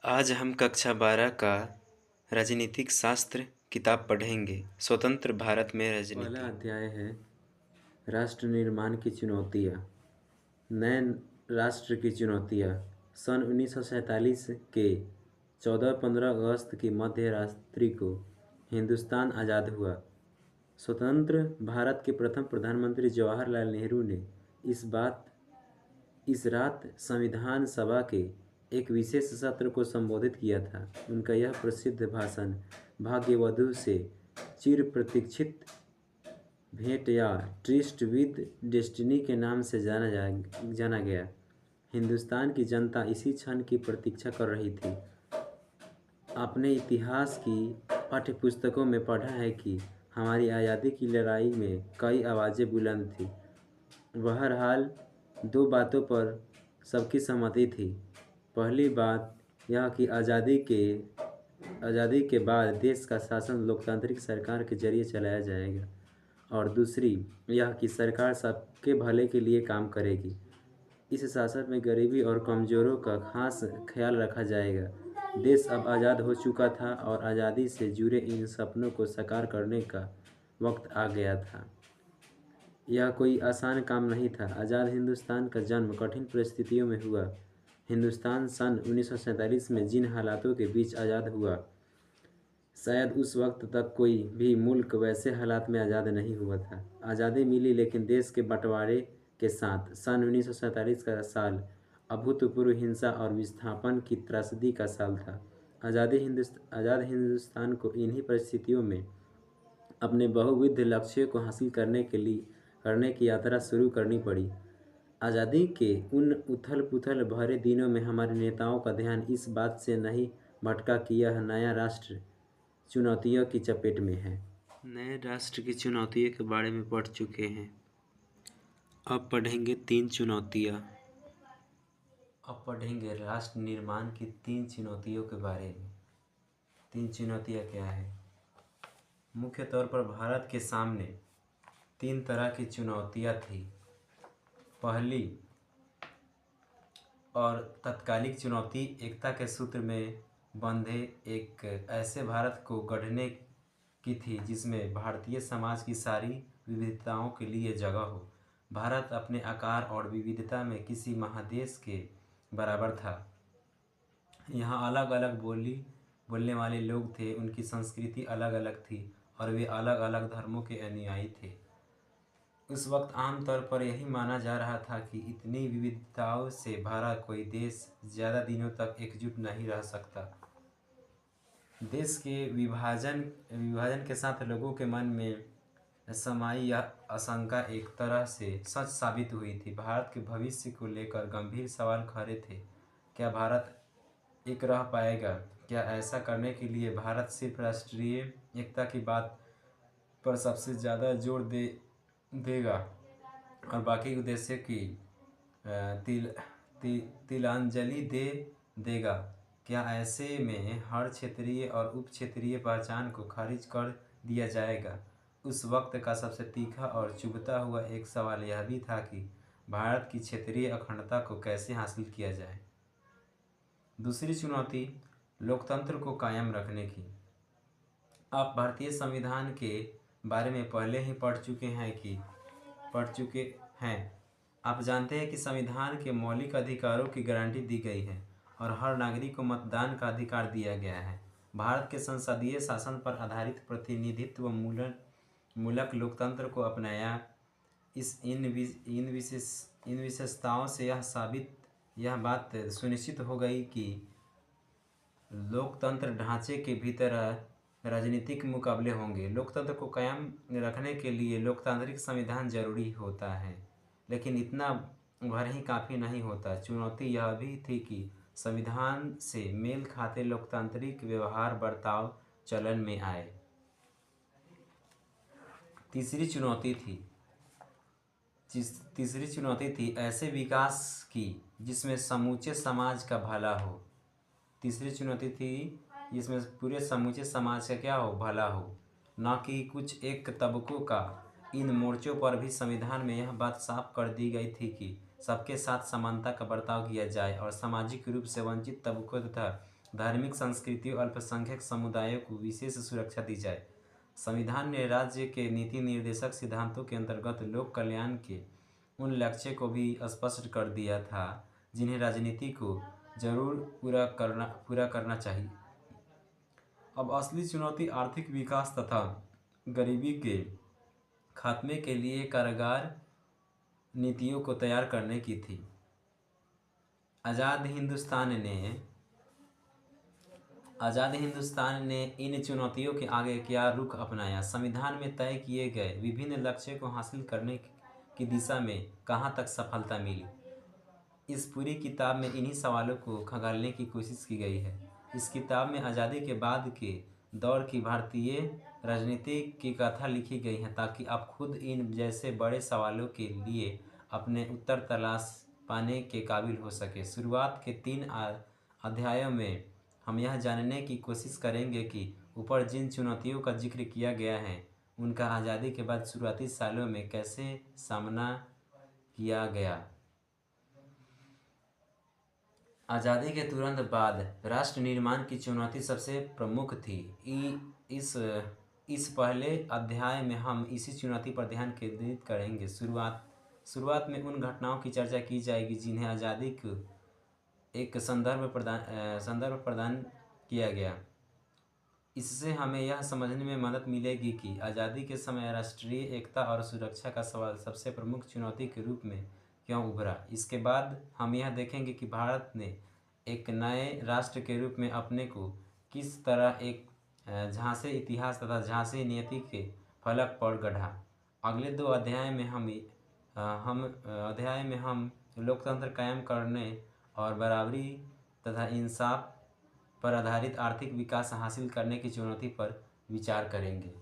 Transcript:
आज हम कक्षा 12 का राजनीतिक शास्त्र किताब पढ़ेंगे। स्वतंत्र भारत में पहला राजनीति। अध्याय है राष्ट्र निर्माण की चुनौतियाँ। नए राष्ट्र की चुनौतियाँ। सन 1947 के 14-15 अगस्त की मध्य रात्रि को हिंदुस्तान आज़ाद हुआ। स्वतंत्र भारत के प्रथम प्रधानमंत्री जवाहरलाल नेहरू ने इस रात संविधान सभा के एक विशेष सत्र को संबोधित किया था। उनका यह प्रसिद्ध भाषण भाग्यवधु से चिर प्रतीक्षित भेंट या ट्रिस्ट विद डेस्टिनी के नाम से जाना गया। हिंदुस्तान की जनता इसी क्षण की प्रतीक्षा कर रही थी। आपने इतिहास की पाठ्यपुस्तकों में पढ़ा है कि हमारी आज़ादी की लड़ाई में कई आवाज़ें बुलंद थीं। बहरहाल दो बातों पर सबकी सहमति थी। पहली बात यह कि आज़ादी के बाद देश का शासन लोकतांत्रिक सरकार के जरिए चलाया जाएगा, और दूसरी यह कि सरकार सबके भले के लिए काम करेगी। इस शासन में गरीबी और कमज़ोरों का खास ख्याल रखा जाएगा। देश अब आज़ाद हो चुका था और आज़ादी से जुड़े इन सपनों को साकार करने का वक्त आ गया था। यह कोई आसान काम नहीं था। आज़ाद हिंदुस्तान का जन्म कठिन परिस्थितियों में हुआ। हिंदुस्तान सन 1947 में जिन हालातों के बीच आज़ाद हुआ, शायद उस वक्त तक कोई भी मुल्क वैसे हालात में आज़ाद नहीं हुआ था। आज़ादी मिली, लेकिन देश के बंटवारे के साथ। सन 1947 का साल अभूतपूर्व हिंसा और विस्थापन की त्रासदी का साल था। आज़ाद हिंदुस्तान को इन्हीं परिस्थितियों में अपने बहुविध लक्ष्यों को हासिल करने की यात्रा शुरू करनी पड़ी। आज़ादी के उन उथल-पुथल भरे दिनों में हमारे नेताओं का ध्यान इस बात से नहीं भटका कि यह नया राष्ट्र चुनौतियों की चपेट में है। नए राष्ट्र की चुनौतियों के बारे में पढ़ चुके हैं। अब पढ़ेंगे 3 चुनौतियाँ। अब पढ़ेंगे राष्ट्र निर्माण की 3 चुनौतियों के बारे में। 3 चुनौतियाँ क्या है? मुख्य तौर पर भारत के सामने 3 तरह की चुनौतियाँ थी। पहली और तत्कालिक चुनौती एकता के सूत्र में बंधे एक ऐसे भारत को गढ़ने की थी जिसमें भारतीय समाज की सारी विविधताओं के लिए जगह हो। भारत अपने आकार और विविधता में किसी महादेश के बराबर था। यहाँ अलग अलग बोलने वाले लोग थे, उनकी संस्कृति अलग अलग थी और वे अलग अलग धर्मों के अनुयायी थे। उस वक्त आमतौर पर यही माना जा रहा था कि इतनी विविधताओं से भरा कोई देश ज़्यादा दिनों तक एकजुट नहीं रह सकता। देश के विभाजन के साथ लोगों के मन में समाई यह आशंका एक तरह से सच साबित हुई थी। भारत के भविष्य को लेकर गंभीर सवाल खड़े थे। क्या भारत एक रह पाएगा? क्या ऐसा करने के लिए भारत सिर्फ राष्ट्रीय एकता की बात पर सबसे ज़्यादा जोर देगा और बाकी उद्देश्य की तिलांजलि दे देगा? क्या ऐसे में हर क्षेत्रीय और उप क्षेत्रीय पहचान को खारिज कर दिया जाएगा? उस वक्त का सबसे तीखा और चुभता हुआ एक सवाल यह भी था कि भारत की क्षेत्रीय अखंडता को कैसे हासिल किया जाए। दूसरी चुनौती लोकतंत्र को कायम रखने की। आप भारतीय संविधान के बारे में पहले ही पढ़ चुके हैं। आप जानते हैं कि संविधान के मौलिक अधिकारों की गारंटी दी गई है और हर नागरिक को मतदान का अधिकार दिया गया है। भारत के संसदीय शासन पर आधारित प्रतिनिधित्व मूलक लोकतंत्र को अपनाया। इन विशेषताओं से यह बात सुनिश्चित हो गई कि लोकतंत्र ढांचे के भीतर राजनीतिक मुकाबले होंगे। लोकतंत्र को कायम रखने के लिए लोकतांत्रिक संविधान जरूरी होता है, लेकिन इतना भर ही काफ़ी नहीं होता। चुनौती यह भी थी कि संविधान से मेल खाते लोकतांत्रिक व्यवहार बर्ताव चलन में आए। तीसरी चुनौती थी ऐसे विकास की जिसमें समूचे समाज का भला हो। तीसरी चुनौती थी जिसमें पूरे समूचे समाज का क्या हो, भला हो, न कि कुछ एक तबकों का। इन मोर्चों पर भी संविधान में यह बात साफ कर दी गई थी कि सबके साथ समानता का बर्ताव किया जाए और सामाजिक रूप से वंचित तबकों तथा धार्मिक संस्कृतियों अल्पसंख्यक समुदायों को विशेष सुरक्षा दी जाए। संविधान ने राज्य के नीति निर्देशक सिद्धांतों के अंतर्गत लोक कल्याण के उन लक्ष्य को भी स्पष्ट कर दिया था जिन्हें राजनीति को जरूर पूरा करना चाहिए। अब असली चुनौती आर्थिक विकास तथा गरीबी के खात्मे के लिए कारगर नीतियों को तैयार करने की थी। आज़ाद हिंदुस्तान ने इन चुनौतियों के आगे क्या रुख अपनाया, संविधान में तय किए गए विभिन्न लक्ष्यों को हासिल करने की दिशा में कहाँ तक सफलता मिली। इस पूरी किताब में इन्हीं सवालों को खंगालने की कोशिश की गई है। इस किताब में आज़ादी के बाद के दौर की भारतीय राजनीति की कथा लिखी गई है ताकि आप खुद इन जैसे बड़े सवालों के लिए अपने उत्तर तलाश पाने के काबिल हो सके। शुरुआत के 3 अध्यायों में हम यह जानने की कोशिश करेंगे कि ऊपर जिन चुनौतियों का जिक्र किया गया है उनका आज़ादी के बाद शुरुआती सालों में कैसे सामना किया गया। आज़ादी के तुरंत बाद राष्ट्र निर्माण की चुनौती सबसे प्रमुख थी। इस पहले अध्याय में हम इसी चुनौती पर ध्यान केंद्रित करेंगे। शुरुआत में उन घटनाओं की चर्चा की जाएगी जिन्हें आज़ादी को एक संदर्भ प्रदान किया गया। इससे हमें यह समझने में मदद मिलेगी कि आज़ादी के समय राष्ट्रीय एकता और सुरक्षा का सवाल सबसे प्रमुख चुनौती के रूप में क्यों उभरा। इसके बाद हम यह देखेंगे कि भारत ने एक नए राष्ट्र के रूप में अपने को किस तरह एक झांसे इतिहास तथा झांसे नियति के फलक पर गढ़ा। अगले 2 अध्याय में हम लोकतंत्र कायम करने और बराबरी तथा इंसाफ पर आधारित आर्थिक विकास हासिल करने की चुनौती पर विचार करेंगे।